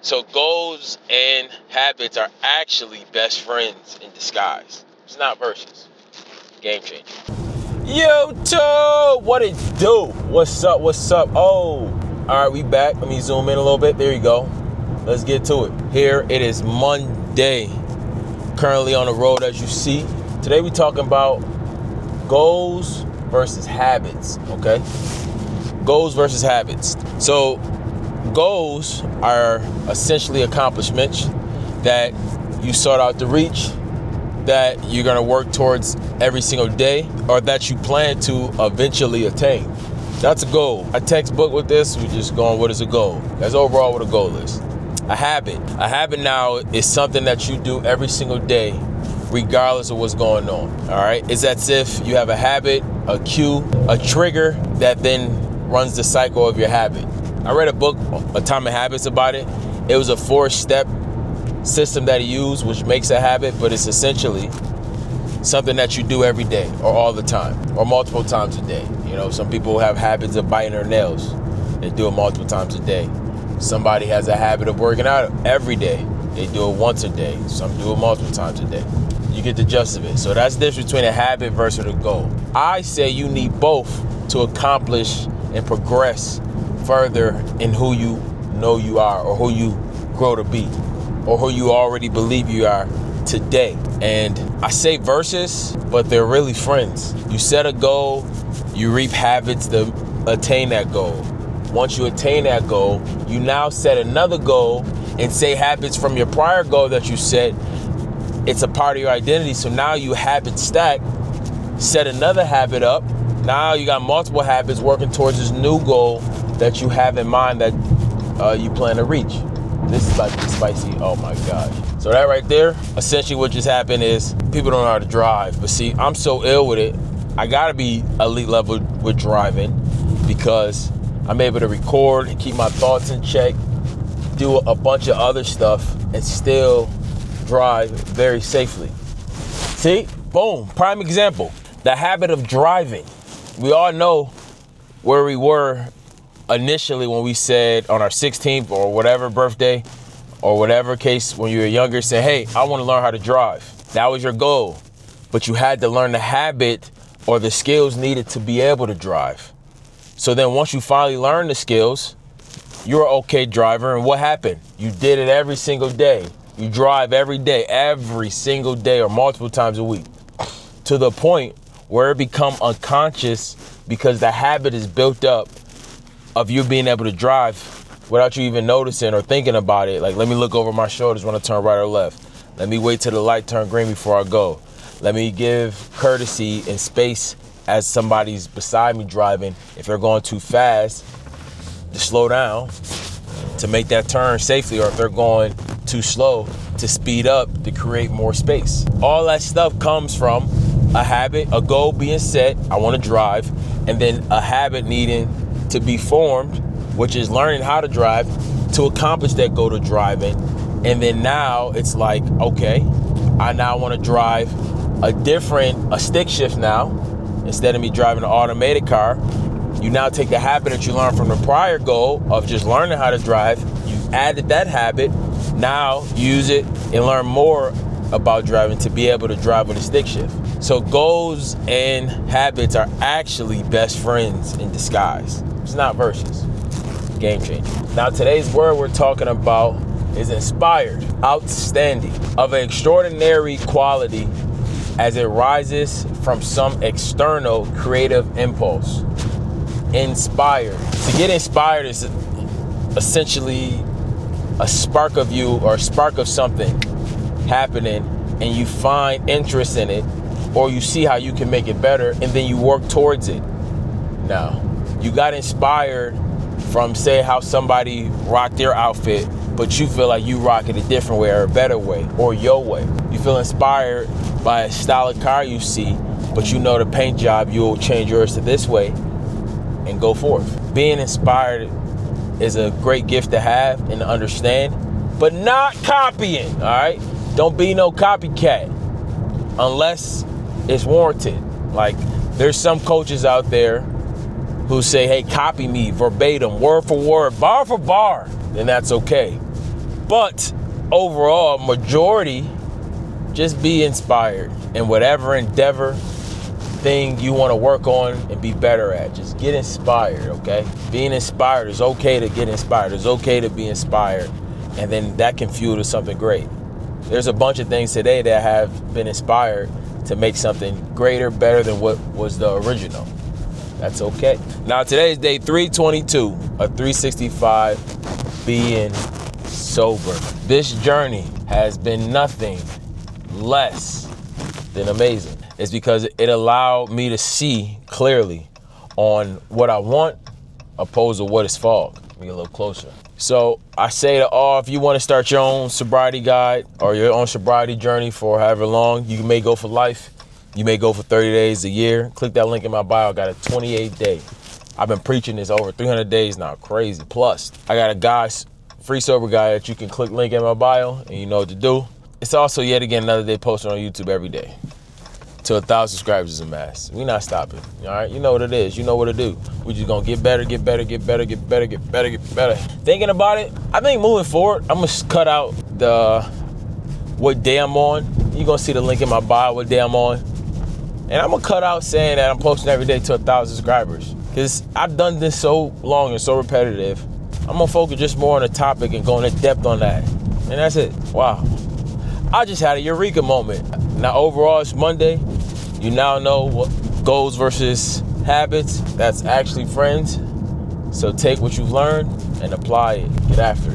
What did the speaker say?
So goals and habits are actually best friends in disguise. It's not versus. Game changer. YouTube, what it do? What's up? What's up? Oh, all right, we back. Let me zoom in a little bit. There you go. Let's get to it. Here it is Monday. Currently on the road, as you see. Today we talking about goals versus habits. Okay, goals versus habits. So goals are essentially accomplishments that you sought out to reach, that you're going to work towards every single day, or that you plan to eventually attain. That's a goal. A textbook with this, we're just going, what is a goal? That's overall what a goal is. A habit now is something that you do every single day, regardless of what's going on. All right, it's as if you have a habit, a cue, a trigger that then runs the cycle of your habit. I read a book, Atomic Habits, about it. It was a 4-step system that he used, which makes a habit, but it's essentially something that you do every day or all the time or multiple times a day. You know, some people have habits of biting their nails. They do it multiple times a day. Somebody has a habit of working out every day. They do it once a day. Some do it multiple times a day. You get the gist of it. So that's the difference between a habit versus a goal. I say you need both to accomplish and progress further in who you know you are, or who you grow to be, or who you already believe you are today. And I say versus, but they're really friends. You set a goal, you reap habits to attain that goal. Once you attain that goal, you now set another goal and say habits from your prior goal that you set. It's a part of your identity. So now you habit stack, set another habit up. Now you got multiple habits working towards this new goal that you have in mind that you plan to reach. This is about to be spicy. Oh my gosh. So that right there, essentially what just happened is people don't know how to drive. But see, I'm so ill with it. I gotta be elite level with driving because I'm able to record and keep my thoughts in check, do a bunch of other stuff, and still drive very safely. See, boom, prime example. The habit of driving. We all know where we were initially when we said on our 16th or whatever birthday or whatever case when you were younger, say, hey, I want to learn how to drive. That was your goal, but you had to learn the habit or the skills needed to be able to drive. So then once you finally learn the skills, you're an okay driver. And what happened? You did it every single day. You drive every day, every single day, or multiple times a week, to the point where it become unconscious because the habit is built up of you being able to drive without you even noticing or thinking about it. Like, let me look over my shoulders when I turn right or left. Let me wait till the light turn green before I go. Let me give courtesy and space as somebody's beside me driving. If they're going too fast, to slow down to make that turn safely, or if they're going too slow, to speed up to create more space. All that stuff comes from a habit, a goal being set, I want to drive, and then a habit needing to be formed, which is learning how to drive to accomplish that goal to driving. And then now it's like, okay, I now want to drive a stick shift now. Instead of me driving an automated car, you now take the habit that you learned from the prior goal of just learning how to drive. You added that habit. Now use it and learn more about driving to be able to drive with a stick shift. So goals and habits are actually best friends in disguise. It's not versus. Game changer. Now today's word we're talking about is inspired, outstanding, of an extraordinary quality as it rises from some external creative impulse. Inspired. To get inspired is essentially a spark of you or a spark of something happening, and you find interest in it, or you see how you can make it better, and then you work towards it. Now, you got inspired from, say, how somebody rocked their outfit, but you feel like you rock it a different way or a better way or your way. You feel inspired by a style of car you see, but you know the paint job, you'll change yours to this way and go forth. Being inspired is a great gift to have and to understand, but not copying, all right? Don't be no copycat unless it's warranted. Like, there's some coaches out there who say, hey, copy me verbatim, word for word, bar for bar, then that's okay. But overall, majority, just be inspired in whatever endeavor thing you want to work on and be better at. Just get inspired, okay? Being inspired is okay to get inspired. It's okay to be inspired, and then that can fuel to something great. There's a bunch of things today that have been inspired to make something greater, better than what was the original. That's okay. Now today's day 322 of 365 being sober. This journey has been nothing less than amazing. It's because it allowed me to see clearly on what I want opposed to what is fog. Let me get a little closer. So I say to all, if you want to start your own sobriety guide or your own sobriety journey for however long, you may go for life, you may go for 30 days, a year. Click that link in my bio. I got a 28-day. I've been preaching this over 300 days now, crazy. Plus, I got a guy's free sober guide that you can click link in my bio and you know what to do. It's also yet again another day posted on YouTube every day. To 1,000 subscribers is a mass. We not stopping, all right? You know what it is. You know what to do. We just gonna get better, get better, get better, get better, get better, get better. Thinking about it, I think moving forward, I'm gonna cut out what day I'm on. You're gonna see the link in my bio, what day I'm on. And I'm gonna cut out saying that I'm posting every day to 1,000 subscribers. Because I've done this so long and so repetitive. I'm gonna focus just more on the topic and go into depth on that. And that's it. Wow. I just had a eureka moment. Now overall, it's Monday. You now know what goals versus habits. That's actually friends. So take what you've learned and apply it. Get after it.